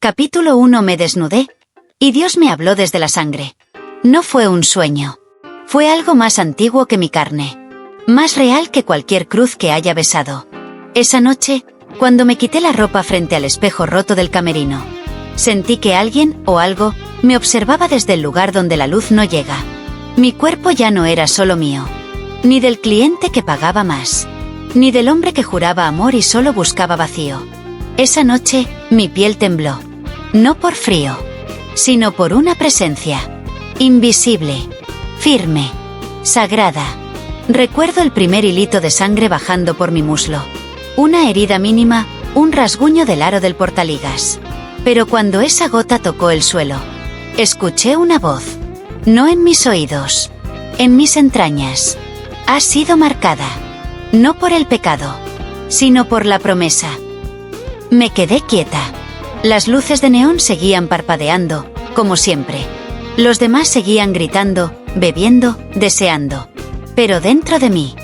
Capítulo 1. Me desnudé, y Dios me habló desde la sangre. No fue un sueño. Fue algo más antiguo que mi carne. Más real que cualquier cruz que haya besado. Esa noche, cuando me quité la ropa frente al espejo roto del camerino, sentí que alguien, o algo, me observaba desde el lugar donde la luz no llega. Mi cuerpo ya no era solo mío. Ni del cliente que pagaba más. Ni del hombre que juraba amor y solo buscaba vacío. Esa noche, mi piel tembló. No por frío, sino por una presencia. Invisible. Firme. Sagrada. Recuerdo el primer hilito de sangre bajando por mi muslo. Una herida mínima, un rasguño del aro del portaligas. Pero cuando esa gota tocó el suelo, escuché una voz. No en mis oídos. En mis entrañas. Ha sido marcada. No por el pecado, sino por la promesa. Me quedé quieta. Las luces de neón seguían parpadeando, como siempre. Los demás seguían gritando, bebiendo, deseando. Pero dentro de mí,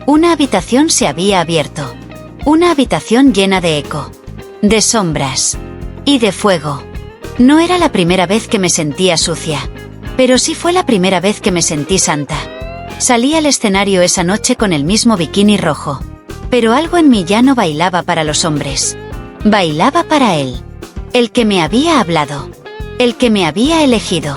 una habitación se había abierto. Una habitación llena de eco, de sombras y de fuego. No era la primera vez que me sentía sucia, pero sí fue la primera vez que me sentí santa. Salí al escenario esa noche con el mismo bikini rojo, pero algo en mí ya no bailaba para los hombres. Bailaba para él. El que me había hablado. El que me había elegido.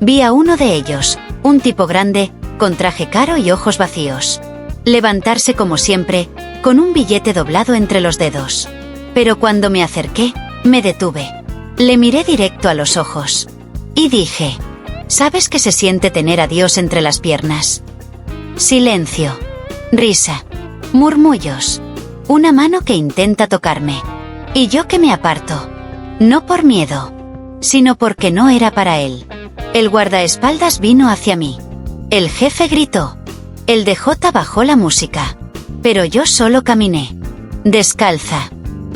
Vi a uno de ellos, un tipo grande, con traje caro y ojos vacíos, levantarse como siempre, con un billete doblado entre los dedos. Pero cuando me acerqué, me detuve. Le miré directo a los ojos. Y dije, ¿sabes qué se siente tener a Dios entre las piernas? Silencio. Risa. Murmullos. Una mano que intenta tocarme. Y yo que me aparto. No por miedo, sino porque no era para él. El guardaespaldas vino hacia mí. El jefe gritó. El DJ bajó la música. Pero yo solo caminé. Descalza.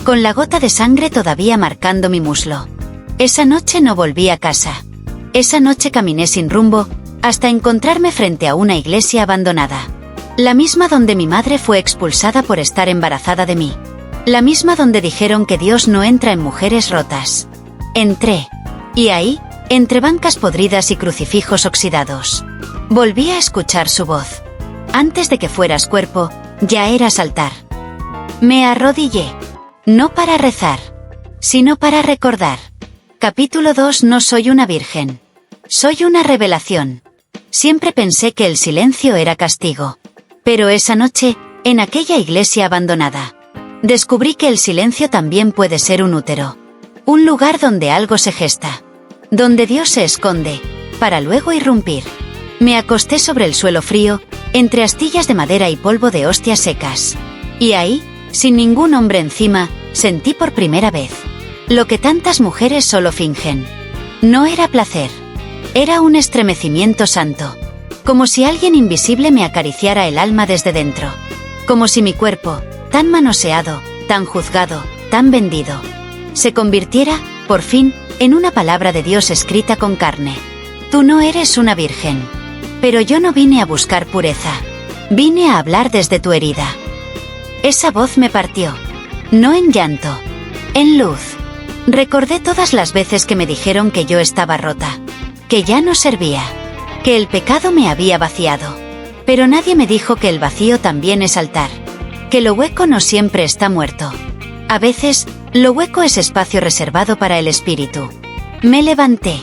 Con la gota de sangre todavía marcando mi muslo. Esa noche no volví a casa. Esa noche caminé sin rumbo, hasta encontrarme frente a una iglesia abandonada. La misma donde mi madre fue expulsada por estar embarazada de mí. La misma donde dijeron que Dios no entra en mujeres rotas. Entré. Y ahí, entre bancas podridas y crucifijos oxidados, volví a escuchar su voz. Antes de que fueras cuerpo, ya eras altar. Me arrodillé. No para rezar, sino para recordar. Capítulo 2. No soy una virgen. Soy una revelación. Siempre pensé que el silencio era castigo. Pero esa noche, en aquella iglesia abandonada, descubrí que el silencio también puede ser un útero. Un lugar donde algo se gesta. Donde Dios se esconde, para luego irrumpir. Me acosté sobre el suelo frío, entre astillas de madera y polvo de hostias secas. Y ahí, sin ningún hombre encima, sentí por primera vez lo que tantas mujeres solo fingen. No era placer. Era un estremecimiento santo. Como si alguien invisible me acariciara el alma desde dentro. Como si mi cuerpo, tan manoseado, tan juzgado, tan vendido, se convirtiera, por fin, en una palabra de Dios escrita con carne. Tú no eres una virgen. Pero yo no vine a buscar pureza. Vine a hablar desde tu herida. Esa voz me partió. No en llanto. En luz. Recordé todas las veces que me dijeron que yo estaba rota. Que ya no servía. Que el pecado me había vaciado. Pero nadie me dijo que el vacío también es altar. Que lo hueco no siempre está muerto. A veces, lo hueco es espacio reservado para el espíritu. Me levanté.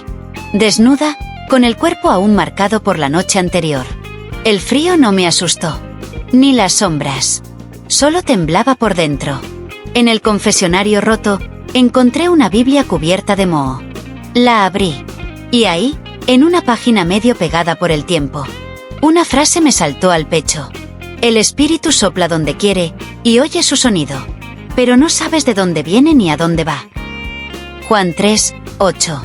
Desnuda, con el cuerpo aún marcado por la noche anterior. El frío no me asustó. Ni las sombras. Solo temblaba por dentro. En el confesionario roto, encontré una Biblia cubierta de moho. La abrí. Y ahí, en una página medio pegada por el tiempo, una frase me saltó al pecho. El espíritu sopla donde quiere, y oye su sonido. Pero no sabes de dónde viene ni a dónde va. Juan 3:8.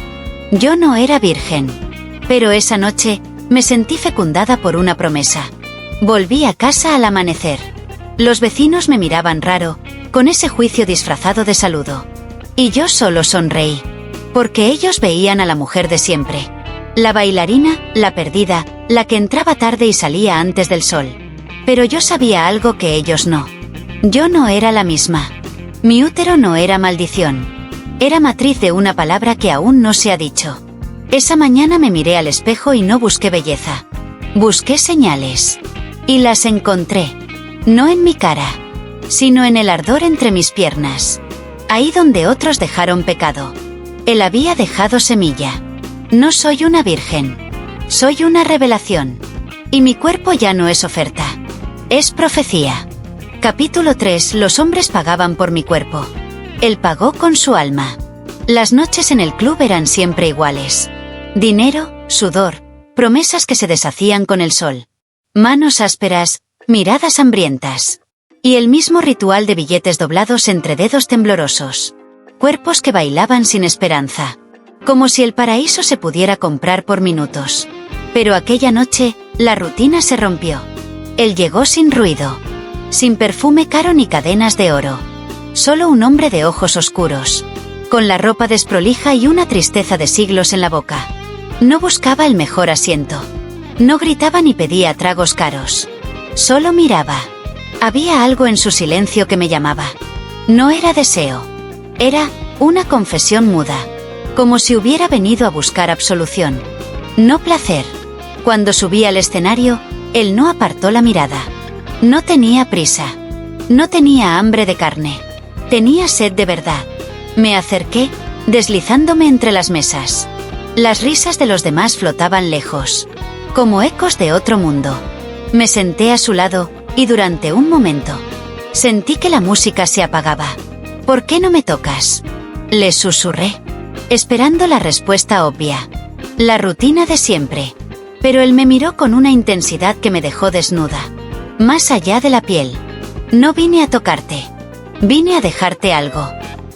Yo no era virgen. Pero esa noche, me sentí fecundada por una promesa. Volví a casa al amanecer. Los vecinos me miraban raro, con ese juicio disfrazado de saludo. Y yo solo sonreí. Porque ellos veían a la mujer de siempre. La bailarina, la perdida, la que entraba tarde y salía antes del sol. Pero yo sabía algo que ellos no. Yo no era la misma. Mi útero no era maldición. Era matriz de una palabra que aún no se ha dicho. Esa mañana me miré al espejo y no busqué belleza. Busqué señales. Y las encontré. No en mi cara, sino en el ardor entre mis piernas. Ahí donde otros dejaron pecado, él había dejado semilla. No soy una virgen. Soy una revelación. Y mi cuerpo ya no es oferta. Es profecía. Capítulo 3. Los hombres pagaban por mi cuerpo. Él pagó con su alma. Las noches en el club eran siempre iguales. Dinero, sudor, promesas que se deshacían con el sol. Manos ásperas, miradas hambrientas. Y el mismo ritual de billetes doblados entre dedos temblorosos. Cuerpos que bailaban sin esperanza. Como si el paraíso se pudiera comprar por minutos. Pero aquella noche, la rutina se rompió. Él llegó sin ruido. Sin perfume caro ni cadenas de oro. Solo un hombre de ojos oscuros. Con la ropa desprolija y una tristeza de siglos en la boca. No buscaba el mejor asiento. No gritaba ni pedía tragos caros. Solo miraba. Había algo en su silencio que me llamaba. No era deseo. Era una confesión muda. Como si hubiera venido a buscar absolución. No placer. Cuando subí al escenario, él no apartó la mirada. No tenía prisa. No tenía hambre de carne. Tenía sed de verdad. Me acerqué, deslizándome entre las mesas. Las risas de los demás flotaban lejos. Como ecos de otro mundo. Me senté a su lado, y durante un momento, sentí que la música se apagaba. ¿Por qué no me tocas? Le susurré, esperando la respuesta obvia. La rutina de siempre. Pero él me miró con una intensidad que me dejó desnuda. Más allá de la piel. No vine a tocarte. Vine a dejarte algo.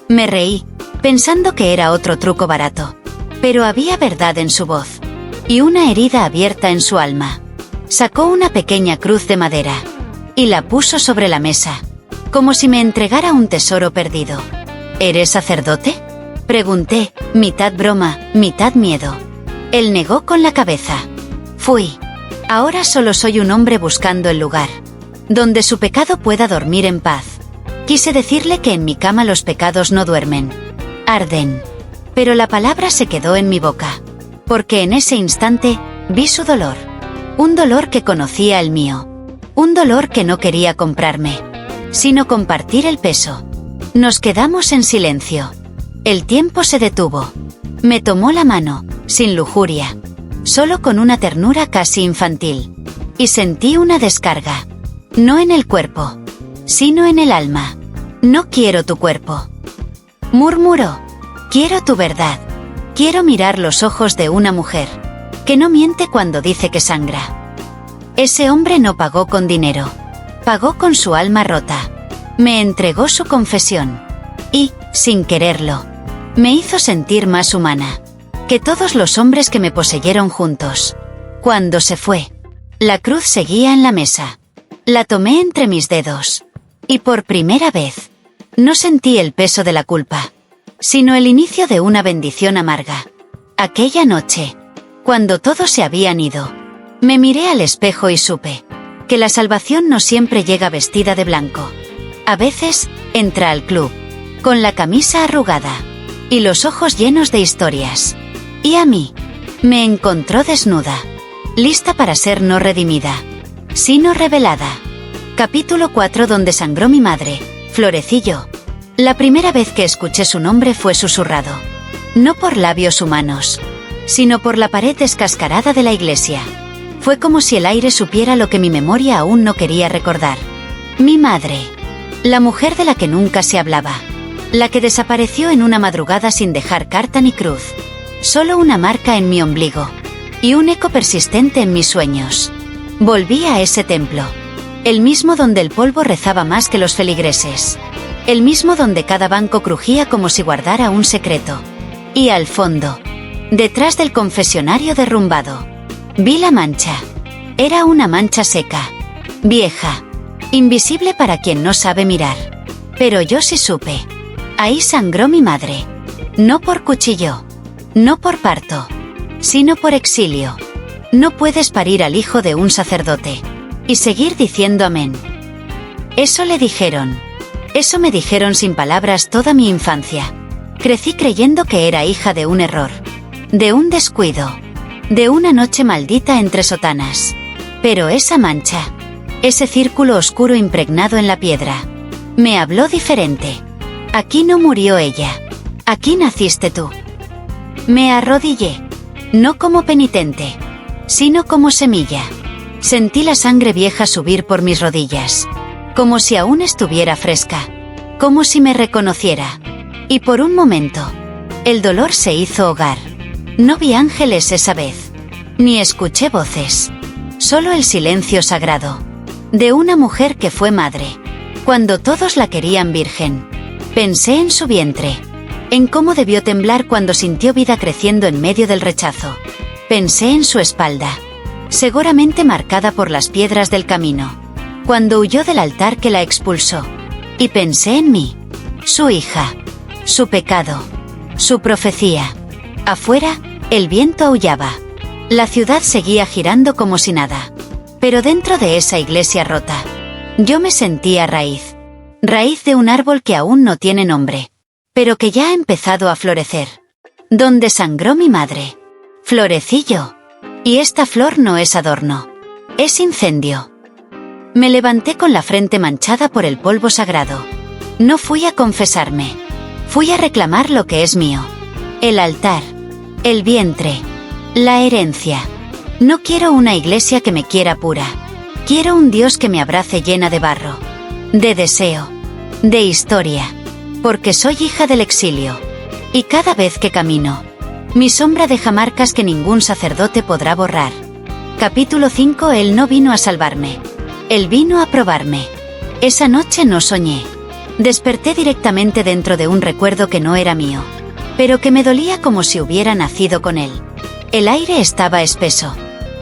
Me reí, pensando que era otro truco barato. Pero había verdad en su voz. Y una herida abierta en su alma. Sacó una pequeña cruz de madera. Y la puso sobre la mesa. Como si me entregara un tesoro perdido. ¿Eres sacerdote? Pregunté, mitad broma, mitad miedo. Él negó con la cabeza. Fui. Ahora solo soy un hombre buscando el lugar. Donde su pecado pueda dormir en paz. Quise decirle que en mi cama los pecados no duermen. Arden. Pero la palabra se quedó en mi boca. Porque en ese instante, vi su dolor. Un dolor que conocía el mío. Un dolor que no quería comprarme. Sino compartir el peso. Nos quedamos en silencio. El tiempo se detuvo. Me tomó la mano, sin lujuria. Solo con una ternura casi infantil. Y sentí una descarga. No en el cuerpo. Sino en el alma. No quiero tu cuerpo. Murmuró. Quiero tu verdad. Quiero mirar los ojos de una mujer. Que no miente cuando dice que sangra. Ese hombre no pagó con dinero. Pagó con su alma rota. Me entregó su confesión. Y, sin quererlo, me hizo sentir más humana. Que todos los hombres que me poseyeron juntos. Cuando se fue, la cruz seguía en la mesa. La tomé entre mis dedos. Y por primera vez, no sentí el peso de la culpa. Sino el inicio de una bendición amarga. Aquella noche, cuando todos se habían ido, me miré al espejo y supe que la salvación no siempre llega vestida de blanco. A veces, entra al club, con la camisa arrugada, y los ojos llenos de historias. Y a mí, me encontró desnuda, lista para ser no redimida, sino revelada. Capítulo 4. Donde sangró mi madre, florecí yo. La primera vez que escuché su nombre fue susurrado. No por labios humanos, sino por la pared descascarada de la iglesia. Fue como si el aire supiera lo que mi memoria aún no quería recordar. Mi madre. La mujer de la que nunca se hablaba. La que desapareció en una madrugada sin dejar carta ni cruz. Solo una marca en mi ombligo. Y un eco persistente en mis sueños. Volví a ese templo. El mismo donde el polvo rezaba más que los feligreses. El mismo donde cada banco crujía como si guardara un secreto. Y al fondo, detrás del confesionario derrumbado, vi la mancha. Era una mancha seca, vieja, invisible para quien no sabe mirar. Pero yo sí supe. Ahí sangró mi madre. No por cuchillo. No por parto. Sino por exilio. No puedes parir al hijo de un sacerdote. Y seguir diciendo amén. Eso le dijeron. Eso me dijeron sin palabras toda mi infancia. Crecí creyendo que era hija de un error, de un descuido, de una noche maldita entre sotanas. Pero esa mancha, ese círculo oscuro impregnado en la piedra, me habló diferente. Aquí no murió ella. Aquí naciste tú. Me arrodillé, no como penitente, sino como semilla. Sentí la sangre vieja subir por mis rodillas, como si aún estuviera fresca, como si me reconociera. Y por un momento, el dolor se hizo hogar. No vi ángeles esa vez, ni escuché voces, solo el silencio sagrado, de una mujer que fue madre, cuando todos la querían virgen. Pensé en su vientre, en cómo debió temblar cuando sintió vida creciendo en medio del rechazo. Pensé en su espalda, seguramente marcada por las piedras del camino, cuando huyó del altar que la expulsó. Y pensé en mí, su hija, su pecado, su profecía. Afuera, el viento aullaba. La ciudad seguía girando como si nada. Pero dentro de esa iglesia rota, yo me sentía raíz. Raíz de un árbol que aún no tiene nombre, pero que ya ha empezado a florecer. Donde sangró mi madre, florecí yo. Y esta flor no es adorno, es incendio. Me levanté con la frente manchada por el polvo sagrado. No fui a confesarme. Fui a reclamar lo que es mío. El altar, el vientre, la herencia. No quiero una iglesia que me quiera pura. Quiero un Dios que me abrace llena de barro, de deseo, de historia. Porque soy hija del exilio. Y cada vez que camino, mi sombra deja marcas que ningún sacerdote podrá borrar. Capítulo 5. Él no vino a salvarme. Él vino a probarme. Esa noche no soñé. Desperté directamente dentro de un recuerdo que no era mío, pero que me dolía como si hubiera nacido con él. El aire estaba espeso,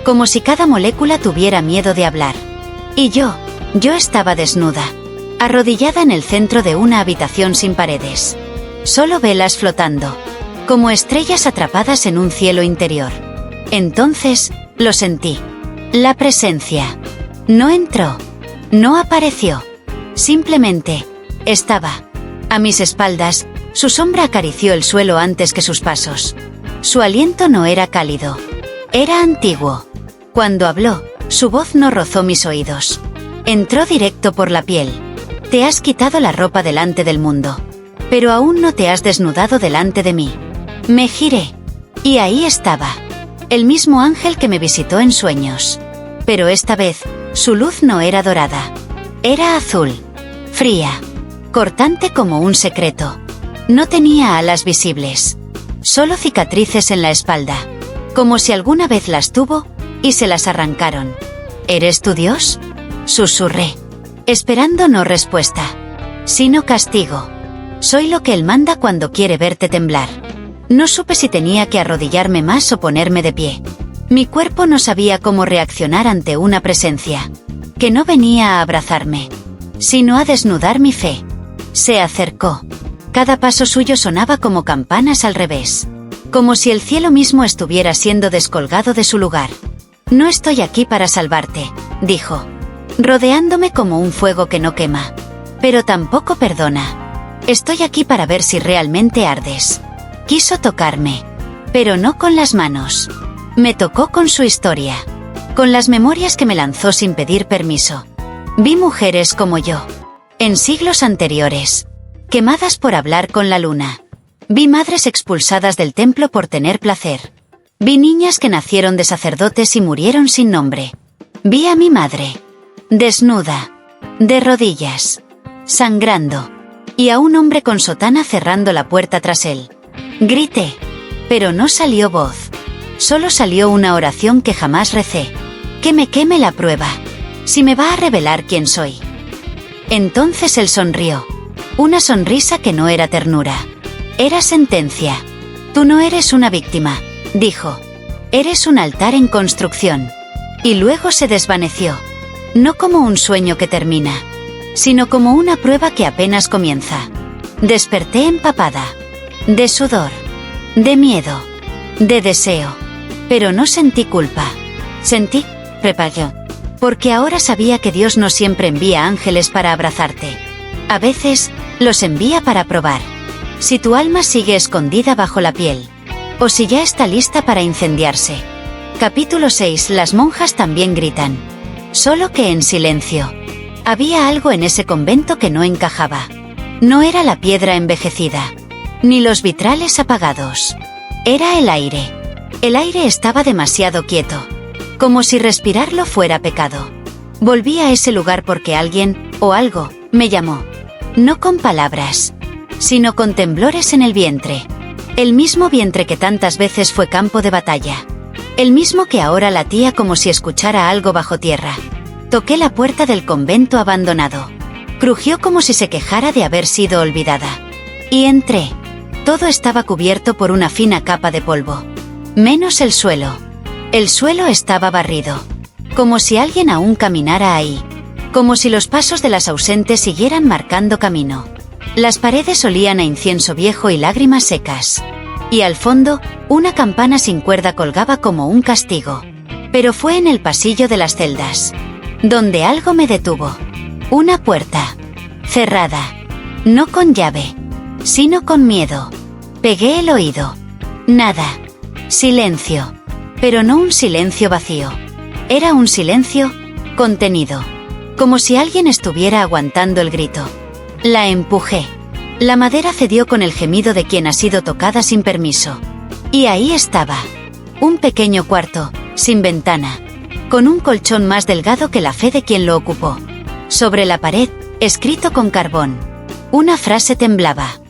como si cada molécula tuviera miedo de hablar. Y yo estaba desnuda, arrodillada en el centro de una habitación sin paredes. Solo velas flotando, como estrellas atrapadas en un cielo interior. Entonces, lo sentí. La presencia. No entró. No apareció. Simplemente, estaba. A mis espaldas, su sombra acarició el suelo antes que sus pasos. Su aliento no era cálido. Era antiguo. Cuando habló, su voz no rozó mis oídos. Entró directo por la piel. Te has quitado la ropa delante del mundo, pero aún no te has desnudado delante de mí. Me giré. Y ahí estaba. El mismo ángel que me visitó en sueños. Pero esta vez, su luz no era dorada. Era azul. Fría. Cortante como un secreto. No tenía alas visibles. Solo cicatrices en la espalda. Como si alguna vez las tuvo, y se las arrancaron. ¿Eres tu Dios? Susurré. Esperando no respuesta, sino castigo. Soy lo que él manda cuando quiere verte temblar. No supe si tenía que arrodillarme más o ponerme de pie. Mi cuerpo no sabía cómo reaccionar ante una presencia que no venía a abrazarme, sino a desnudar mi fe. Se acercó. Cada paso suyo sonaba como campanas al revés, como si el cielo mismo estuviera siendo descolgado de su lugar. No estoy aquí para salvarte, dijo, rodeándome como un fuego que no quema, pero tampoco perdona. Estoy aquí para ver si realmente ardes. Quiso tocarme, pero no con las manos. Me tocó con su historia, con las memorias que me lanzó sin pedir permiso. Vi mujeres como yo, en siglos anteriores, quemadas por hablar con la luna. Vi madres expulsadas del templo por tener placer. Vi niñas que nacieron de sacerdotes y murieron sin nombre. Vi a mi madre, desnuda, de rodillas, sangrando, y a un hombre con sotana cerrando la puerta tras él. Grité, pero no salió voz. Solo salió una oración que jamás recé. Que me queme la prueba, si me va a revelar quién soy. Entonces él sonrió. Una sonrisa que no era ternura. Era sentencia. Tú no eres una víctima, dijo. Eres un altar en construcción. Y luego se desvaneció. No como un sueño que termina, sino como una prueba que apenas comienza. Desperté empapada. De sudor. De miedo. De deseo. Pero no sentí culpa. Sentí, preparación. Porque ahora sabía que Dios no siempre envía ángeles para abrazarte. A veces, los envía para probar si tu alma sigue escondida bajo la piel, o si ya está lista para incendiarse. Capítulo 6. Las monjas también gritan. Solo que en silencio. Había algo en ese convento que no encajaba. No era la piedra envejecida, ni los vitrales apagados. Era el aire. El aire estaba demasiado quieto, como si respirarlo fuera pecado. Volví a ese lugar porque alguien, o algo, me llamó. No con palabras, sino con temblores en el vientre. El mismo vientre que tantas veces fue campo de batalla. El mismo que ahora latía como si escuchara algo bajo tierra. Toqué la puerta del convento abandonado. Crujió como si se quejara de haber sido olvidada. Y entré. Todo estaba cubierto por una fina capa de polvo. Menos el suelo. El suelo estaba barrido. Como si alguien aún caminara ahí. Como si los pasos de las ausentes siguieran marcando camino. Las paredes olían a incienso viejo y lágrimas secas. Y al fondo, una campana sin cuerda colgaba como un castigo. Pero fue en el pasillo de las celdas, donde algo me detuvo. Una puerta. Cerrada. No con llave, sino con miedo. Pegué el oído. Nada. Silencio. Pero no un silencio vacío. Era un silencio contenido. Como si alguien estuviera aguantando el grito. La empujé. La madera cedió con el gemido de quien ha sido tocada sin permiso. Y ahí estaba. Un pequeño cuarto, sin ventana, con un colchón más delgado que la fe de quien lo ocupó. Sobre la pared, escrito con carbón. Una frase temblaba.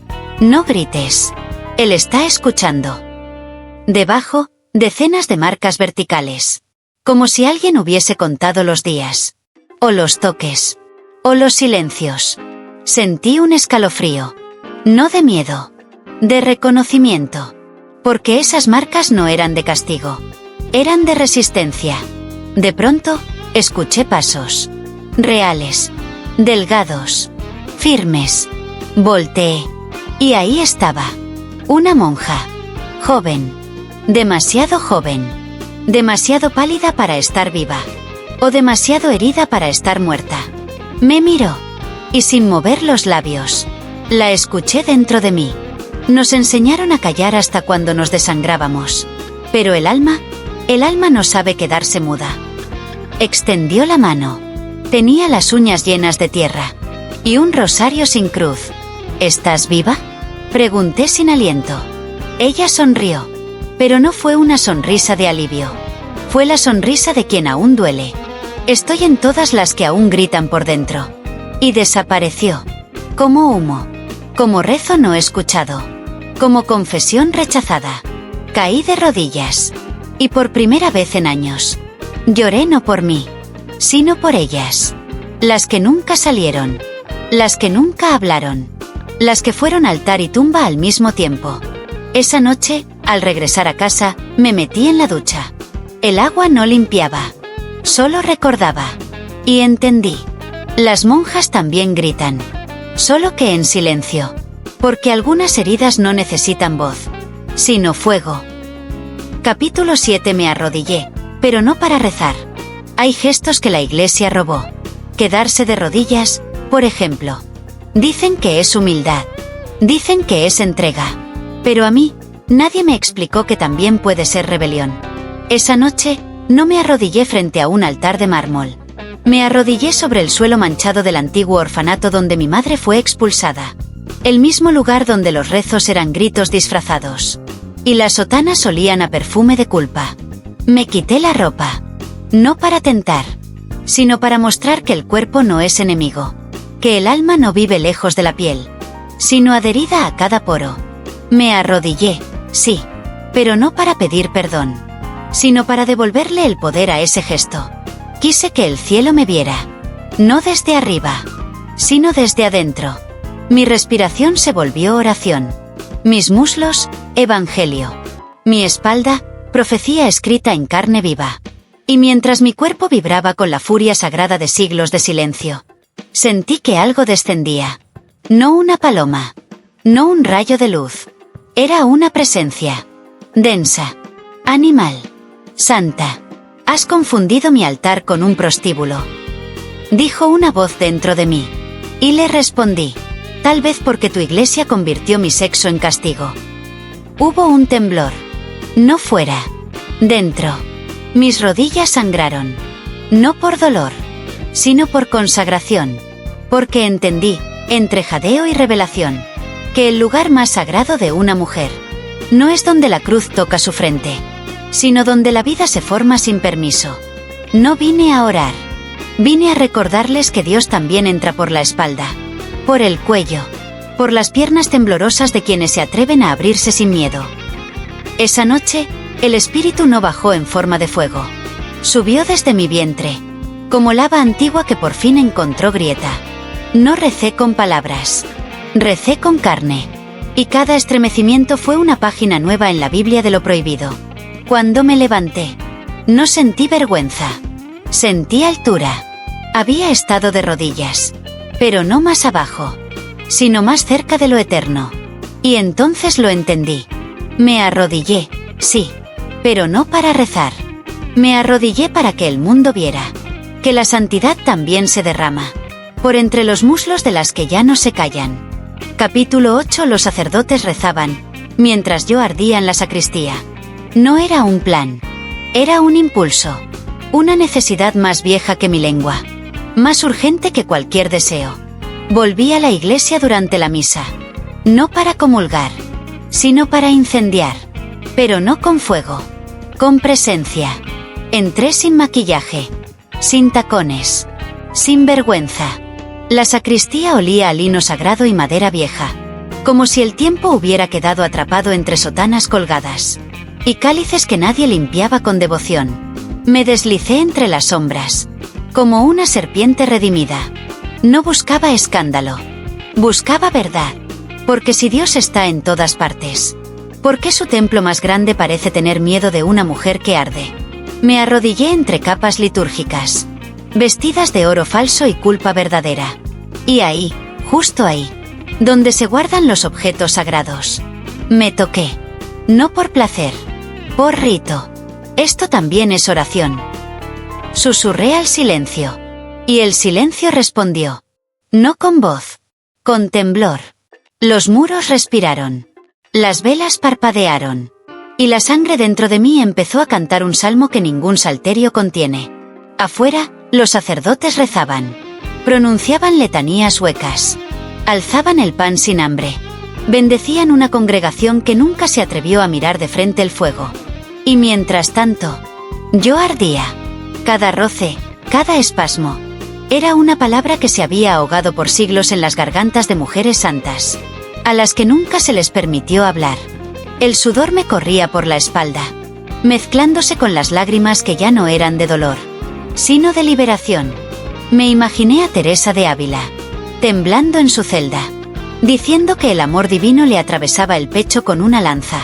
No grites. Él está escuchando. Debajo, decenas de marcas verticales. Como si alguien hubiese contado los días. O los toques. O los silencios. Sentí un escalofrío. No de miedo. De reconocimiento. Porque esas marcas no eran de castigo. Eran de resistencia. De pronto, escuché pasos. Reales. Delgados. Firmes. Volteé. Y ahí estaba. Una monja. Joven. Demasiado joven. Demasiado pálida para estar viva. O demasiado herida para estar muerta. Me miró. Y sin mover los labios, la escuché dentro de mí. Nos enseñaron a callar hasta cuando nos desangrábamos. Pero el alma no sabe quedarse muda. Extendió la mano. Tenía las uñas llenas de tierra. Y un rosario sin cruz. ¿Estás viva?, pregunté sin aliento. Ella sonrió. Pero no fue una sonrisa de alivio. Fue la sonrisa de quien aún duele. Estoy en todas las que aún gritan por dentro. Y desapareció. Como humo. Como rezo no escuchado. Como confesión rechazada. Caí de rodillas. Y por primera vez en años. Lloré no por mí, sino por ellas. Las que nunca salieron. Las que nunca hablaron. Las que fueron altar y tumba al mismo tiempo. Esa noche, al regresar a casa, me metí en la ducha. El agua no limpiaba. Solo recordaba. Y entendí. Las monjas también gritan. Solo que en silencio. Porque algunas heridas no necesitan voz, sino fuego. Capítulo 7. Me arrodillé, pero no para rezar. Hay gestos que la Iglesia robó. Quedarse de rodillas, por ejemplo. Dicen que es humildad. Dicen que es entrega. Pero a mí, nadie me explicó que también puede ser rebelión. Esa noche, no me arrodillé frente a un altar de mármol. Me arrodillé sobre el suelo manchado del antiguo orfanato donde mi madre fue expulsada. El mismo lugar donde los rezos eran gritos disfrazados. Y las sotanas olían a perfume de culpa. Me quité la ropa. No para tentar, sino para mostrar que el cuerpo no es enemigo. Que el alma no vive lejos de la piel, sino adherida a cada poro. Me arrodillé, sí, pero no para pedir perdón, sino para devolverle el poder a ese gesto. Quise que el cielo me viera. No desde arriba, sino desde adentro. Mi respiración se volvió oración. Mis muslos, evangelio. Mi espalda, profecía escrita en carne viva. Y mientras mi cuerpo vibraba con la furia sagrada de siglos de silencio, sentí que algo descendía. No una paloma. No un rayo de luz. Era una presencia. Densa. Animal. Santa. Has confundido mi altar con un prostíbulo. Dijo una voz dentro de mí. Y le respondí. Tal vez porque tu iglesia convirtió mi sexo en castigo. Hubo un temblor. No fuera. Dentro. Mis rodillas sangraron. No por dolor, sino por consagración. Porque entendí, entre jadeo y revelación, que el lugar más sagrado de una mujer no es donde la cruz toca su frente, sino donde la vida se forma sin permiso. No vine a orar. Vine a recordarles que Dios también entra por la espalda, por el cuello, por las piernas temblorosas de quienes se atreven a abrirse sin miedo. Esa noche, el Espíritu no bajó en forma de fuego. Subió desde mi vientre, como lava antigua que por fin encontró grieta. No recé con palabras. Recé con carne. Y cada estremecimiento fue una página nueva en la Biblia de lo prohibido. Cuando me levanté, no sentí vergüenza. Sentí altura. Había estado de rodillas, pero no más abajo, sino más cerca de lo eterno. Y entonces lo entendí. Me arrodillé, sí, pero no para rezar. Me arrodillé para que el mundo viera que la santidad también se derrama por entre los muslos de las que ya no se callan. Capítulo 8. Los sacerdotes rezaban, mientras yo ardía en la sacristía. No era un plan. Era un impulso. Una necesidad más vieja que mi lengua. Más urgente que cualquier deseo. Volví a la iglesia durante la misa. No para comulgar, sino para incendiar. Pero no con fuego. Con presencia. Entré sin maquillaje. Sin tacones. Sin vergüenza. La sacristía olía a lino sagrado y madera vieja, como si el tiempo hubiera quedado atrapado entre sotanas colgadas y cálices que nadie limpiaba con devoción. Me deslicé entre las sombras, como una serpiente redimida. No buscaba escándalo, buscaba verdad, porque si Dios está en todas partes, ¿por qué su templo más grande parece tener miedo de una mujer que arde? Me arrodillé entre capas litúrgicas, vestidas de oro falso y culpa verdadera. Y ahí, justo ahí, donde se guardan los objetos sagrados, me toqué. No por placer, por rito. Esto también es oración. Susurré al silencio. Y el silencio respondió. No con voz, con temblor. Los muros respiraron. Las velas parpadearon. Y la sangre dentro de mí empezó a cantar un salmo que ningún salterio contiene. Afuera, los sacerdotes rezaban. Pronunciaban letanías huecas. Alzaban el pan sin hambre. Bendecían una congregación que nunca se atrevió a mirar de frente el fuego. Y mientras tanto, yo ardía. Cada roce, cada espasmo, era una palabra que se había ahogado por siglos en las gargantas de mujeres santas, a las que nunca se les permitió hablar. El sudor me corría por la espalda, mezclándose con las lágrimas que ya no eran de dolor, sino de liberación. Me imaginé a Teresa de Ávila, temblando en su celda, diciendo que el amor divino le atravesaba el pecho con una lanza.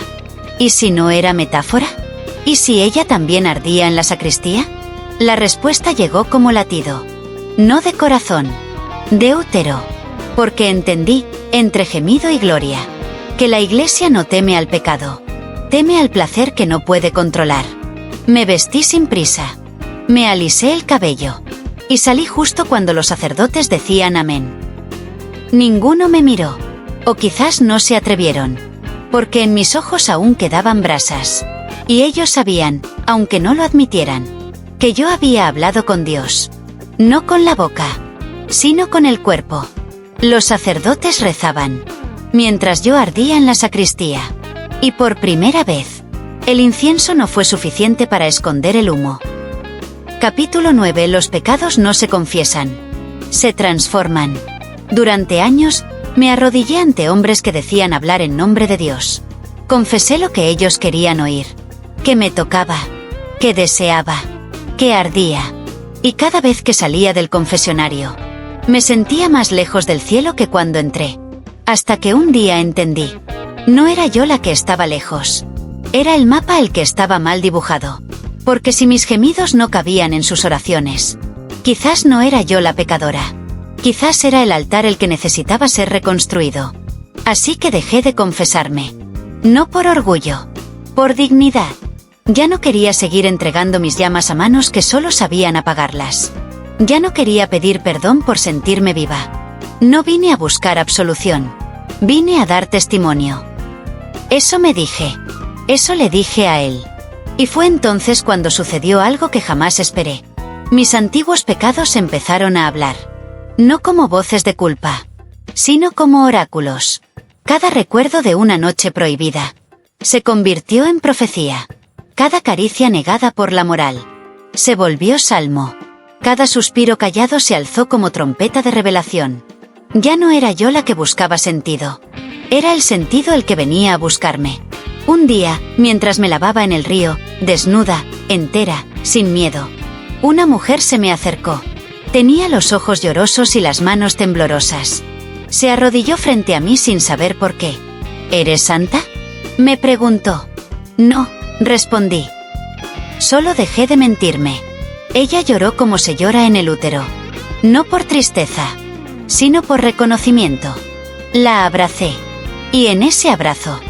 ¿Y si no era metáfora? ¿Y si ella también ardía en la sacristía? La respuesta llegó como latido. No de corazón, de útero. Porque entendí, entre gemido y gloria, que la iglesia no teme al pecado, teme al placer que no puede controlar. Me vestí sin prisa. Me alisé el cabello. Y salí justo cuando los sacerdotes decían amén. Ninguno me miró. O quizás no se atrevieron. Porque en mis ojos aún quedaban brasas. Y ellos sabían, aunque no lo admitieran, que yo había hablado con Dios. No con la boca, sino con el cuerpo. Los sacerdotes rezaban, mientras yo ardía en la sacristía. Y por primera vez, el incienso no fue suficiente para esconder el humo. Capítulo 9. Los pecados no se confiesan, se transforman. Durante años, me arrodillé ante hombres que decían hablar en nombre de Dios. Confesé lo que ellos querían oír, que me tocaba, que deseaba, que ardía. Y cada vez que salía del confesionario, me sentía más lejos del cielo que cuando entré. Hasta que un día entendí. No era yo la que estaba lejos. Era el mapa el que estaba mal dibujado. Porque si mis gemidos no cabían en sus oraciones, quizás no era yo la pecadora. Quizás era el altar el que necesitaba ser reconstruido. Así que dejé de confesarme. No por orgullo, por dignidad. Ya no quería seguir entregando mis llamas a manos que solo sabían apagarlas. Ya no quería pedir perdón por sentirme viva. No vine a buscar absolución. Vine a dar testimonio. Eso me dije. Eso le dije a él. Y fue entonces cuando sucedió algo que jamás esperé. Mis antiguos pecados empezaron a hablar. No como voces de culpa, sino como oráculos. Cada recuerdo de una noche prohibida se convirtió en profecía. Cada caricia negada por la moral se volvió salmo. Cada suspiro callado se alzó como trompeta de revelación. Ya no era yo la que buscaba sentido. Era el sentido el que venía a buscarme. Un día, mientras me lavaba en el río, desnuda, entera, sin miedo, una mujer se me acercó. Tenía los ojos llorosos y las manos temblorosas. Se arrodilló frente a mí sin saber por qué. ¿Eres santa?, me preguntó. No, respondí. Solo dejé de mentirme. Ella lloró como se llora en el útero. No por tristeza, sino por reconocimiento. La abracé. Y en ese abrazo,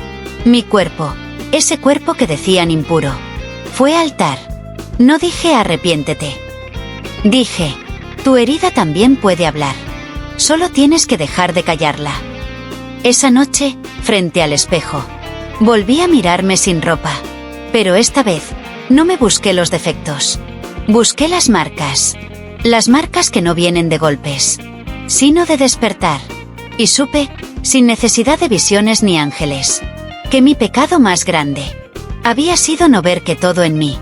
mi cuerpo, ese cuerpo que decían impuro, fue altar. No dije arrepiéntete. Dije, tu herida también puede hablar. Solo tienes que dejar de callarla. Esa noche, frente al espejo, volví a mirarme sin ropa. Pero esta vez, no me busqué los defectos. Busqué las marcas. Las marcas que no vienen de golpes, sino de despertar. Y supe, sin necesidad de visiones ni ángeles, que mi pecado más grande había sido no ver que todo en mí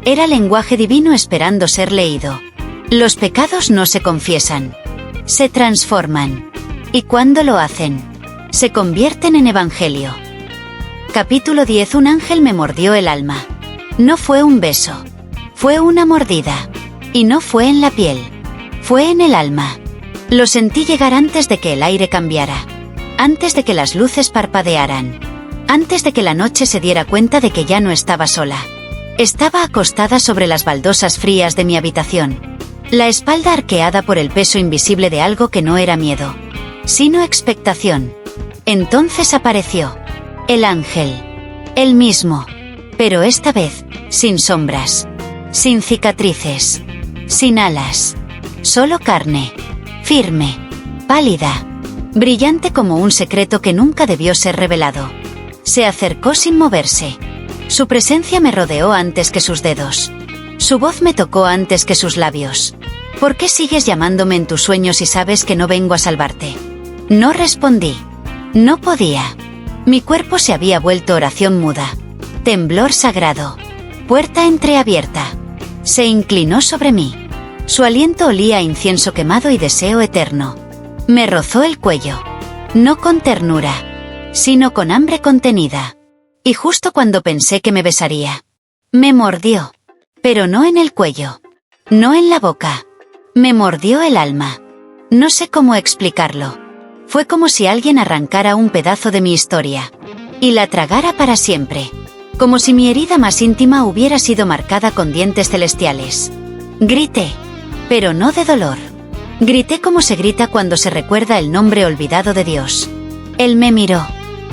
era lenguaje divino esperando ser leído. Los pecados no se confiesan, se transforman. Y cuando lo hacen, se convierten en evangelio. Capítulo 10. Un ángel me mordió el alma. No fue un beso, fue una mordida. Y no fue en la piel, fue en el alma. Lo sentí llegar antes de que el aire cambiara, antes de que las luces parpadearan, antes de que la noche se diera cuenta de que ya no estaba sola. Estaba acostada sobre las baldosas frías de mi habitación, la espalda arqueada por el peso invisible de algo que no era miedo, sino expectación. Entonces apareció el ángel, el mismo, pero esta vez, sin sombras, sin cicatrices, sin alas, solo carne, firme, pálida, brillante como un secreto que nunca debió ser revelado. Se acercó sin moverse. Su presencia me rodeó antes que sus dedos. Su voz me tocó antes que sus labios. ¿Por qué sigues llamándome en tus sueños si sabes que no vengo a salvarte? No respondí. No podía. Mi cuerpo se había vuelto oración muda. Temblor sagrado. Puerta entreabierta. Se inclinó sobre mí. Su aliento olía a incienso quemado y deseo eterno. Me rozó el cuello. No con ternura, sino con hambre contenida. Y justo cuando pensé que me besaría, me mordió. Pero no en el cuello. No en la boca. Me mordió el alma. No sé cómo explicarlo. Fue como si alguien arrancara un pedazo de mi historia y la tragara para siempre. Como si mi herida más íntima hubiera sido marcada con dientes celestiales. Grité, pero no de dolor. Grité como se grita cuando se recuerda el nombre olvidado de Dios. Él me miró,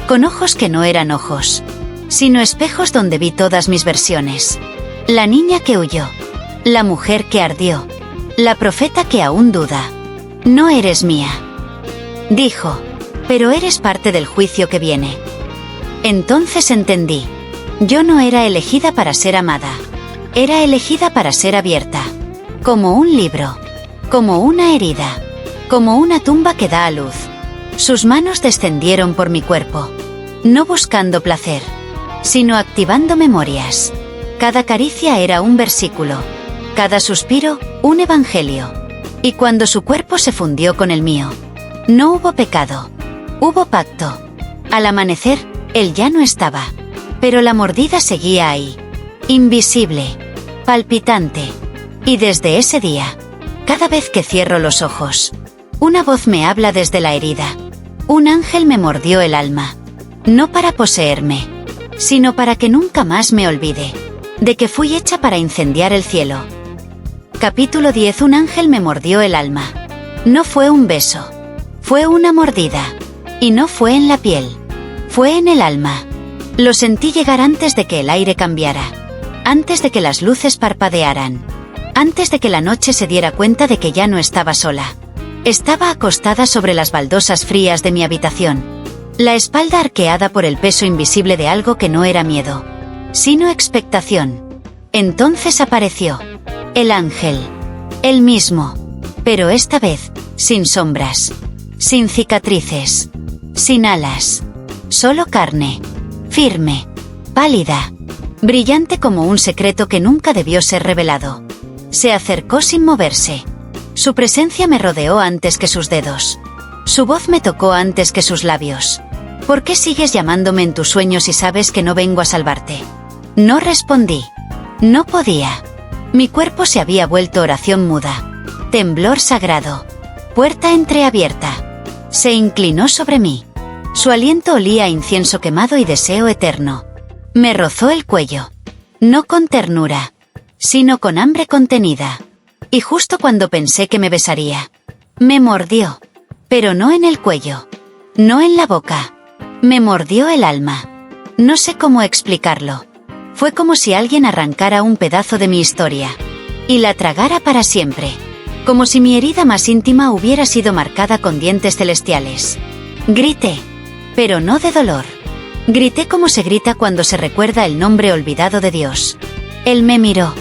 con ojos que no eran ojos, sino espejos donde vi todas mis versiones. La niña que huyó, la mujer que ardió, la profeta que aún duda. No eres mía, dijo, pero eres parte del juicio que viene. Entonces entendí. Yo no era elegida para ser amada. Era elegida para ser abierta. Como un libro. Como una herida. Como una tumba que da a luz. Sus manos descendieron por mi cuerpo. No buscando placer, sino activando memorias. Cada caricia era un versículo. Cada suspiro, un evangelio. Y cuando su cuerpo se fundió con el mío, no hubo pecado. Hubo pacto. Al amanecer, él ya no estaba. Pero la mordida seguía ahí, invisible, palpitante. Y desde ese día, cada vez que cierro los ojos, una voz me habla desde la herida. Un ángel me mordió el alma. No para poseerme, sino para que nunca más me olvide de que fui hecha para incendiar el cielo. Capítulo 10. Un ángel me mordió el alma. No fue un beso, fue una mordida. Y no fue en la piel, fue en el alma. Lo sentí llegar antes de que el aire cambiara, antes de que las luces parpadearan, antes de que la noche se diera cuenta de que ya no estaba sola. Estaba acostada sobre las baldosas frías de mi habitación, la espalda arqueada por el peso invisible de algo que no era miedo, sino expectación. Entonces apareció el ángel, el mismo, pero esta vez, sin sombras, sin cicatrices, sin alas, solo carne, firme, pálida, brillante como un secreto que nunca debió ser revelado. Se acercó sin moverse. Su presencia me rodeó antes que sus dedos. Su voz me tocó antes que sus labios. ¿Por qué sigues llamándome en tus sueños si sabes que no vengo a salvarte? No respondí. No podía. Mi cuerpo se había vuelto oración muda. Temblor sagrado. Puerta entreabierta. Se inclinó sobre mí. Su aliento olía a incienso quemado y deseo eterno. Me rozó el cuello. No con ternura, sino con hambre contenida. Y justo cuando pensé que me besaría, me mordió. Pero no en el cuello. No en la boca. Me mordió el alma. No sé cómo explicarlo. Fue como si alguien arrancara un pedazo de mi historia y la tragara para siempre. Como si mi herida más íntima hubiera sido marcada con dientes celestiales. Grité. Pero no de dolor. Grité como se grita cuando se recuerda el nombre olvidado de Dios. Él me miró,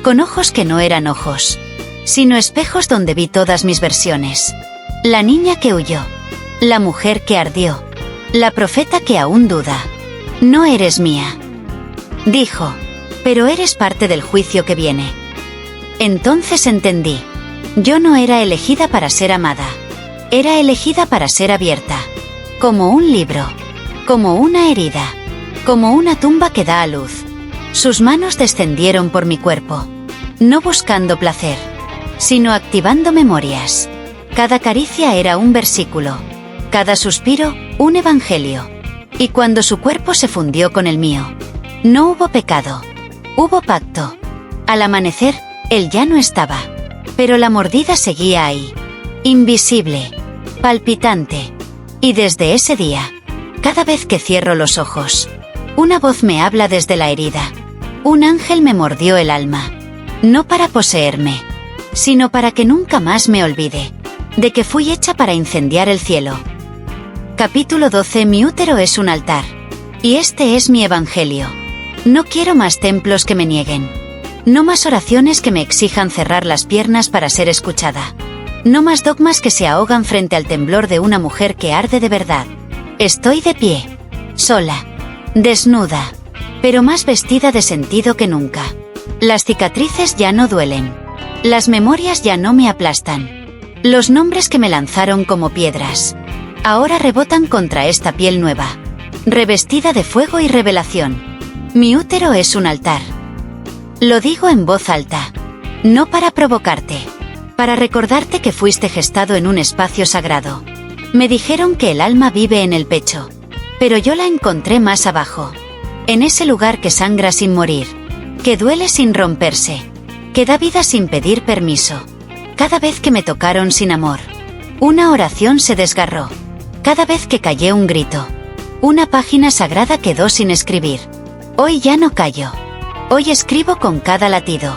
con ojos que no eran ojos, sino espejos donde vi todas mis versiones. La niña que huyó, la mujer que ardió, la profeta que aún duda. No eres mía, dijo, pero eres parte del juicio que viene. Entonces entendí. Yo no era elegida para ser amada. Era elegida para ser abierta. Como un libro. Como una herida. Como una tumba que da a luz. Sus manos descendieron por mi cuerpo. No buscando placer, sino activando memorias. Cada caricia era un versículo. Cada suspiro, un evangelio. Y cuando su cuerpo se fundió con el mío, no hubo pecado. Hubo pacto. Al amanecer, él ya no estaba. Pero la mordida seguía ahí. Invisible. Palpitante. Y desde ese día, cada vez que cierro los ojos, una voz me habla desde la herida. Un ángel me mordió el alma. No para poseerme, sino para que nunca más me olvide de que fui hecha para incendiar el cielo. Capítulo 12. Mi útero es un altar. Y este es mi evangelio. No quiero más templos que me nieguen. No más oraciones que me exijan cerrar las piernas para ser escuchada. No más dogmas que se ahogan frente al temblor de una mujer que arde de verdad. Estoy de pie, sola, desnuda, pero más vestida de sentido que nunca. Las cicatrices ya no duelen. Las memorias ya no me aplastan. Los nombres que me lanzaron como piedras ahora rebotan contra esta piel nueva, revestida de fuego y revelación. Mi útero es un altar. Lo digo en voz alta, no para provocarte, para recordarte que fuiste gestado en un espacio sagrado. Me dijeron que el alma vive en el pecho, pero yo la encontré más abajo, en ese lugar que sangra sin morir, que duele sin romperse, que da vida sin pedir permiso. Cada vez que me tocaron sin amor, una oración se desgarró. Cada vez que callé un grito, una página sagrada quedó sin escribir. Hoy ya no callo. Hoy escribo con cada latido,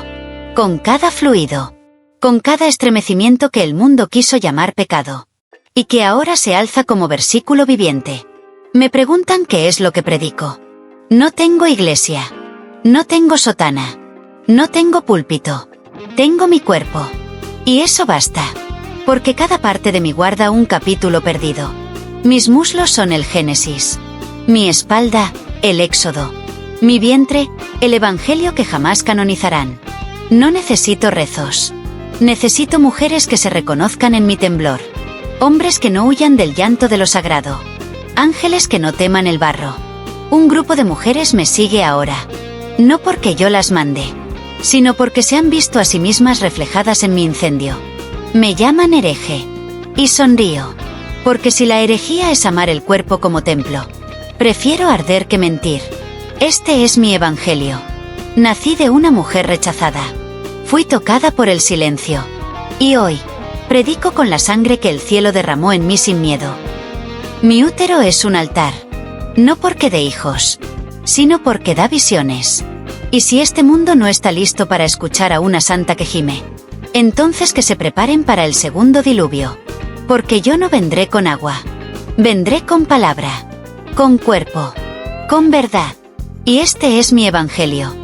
con cada fluido, con cada estremecimiento que el mundo quiso llamar pecado, y que ahora se alza como versículo viviente. Me preguntan qué es lo que predico. No tengo iglesia. No tengo sotana. No tengo púlpito. Tengo mi cuerpo. Y eso basta. Porque cada parte de mí guarda un capítulo perdido. Mis muslos son el Génesis. Mi espalda, el Éxodo. Mi vientre, el Evangelio que jamás canonizarán. No necesito rezos. Necesito mujeres que se reconozcan en mi temblor. Hombres que no huyan del llanto de lo sagrado. Ángeles que no teman el barro. Un grupo de mujeres me sigue ahora. No porque yo las mande, sino porque se han visto a sí mismas reflejadas en mi incendio. Me llaman hereje. Y sonrío. Porque si la herejía es amar el cuerpo como templo, prefiero arder que mentir. Este es mi evangelio. Nací de una mujer rechazada. Fui tocada por el silencio. Y hoy, predico con la sangre que el cielo derramó en mí sin miedo. Mi útero es un altar. No porque dé hijos, sino porque da visiones. Y si este mundo no está listo para escuchar a una santa que gime, Entonces que se preparen para el segundo diluvio. Porque yo no vendré con agua. Vendré con palabra, con cuerpo, con verdad. Y este es mi evangelio.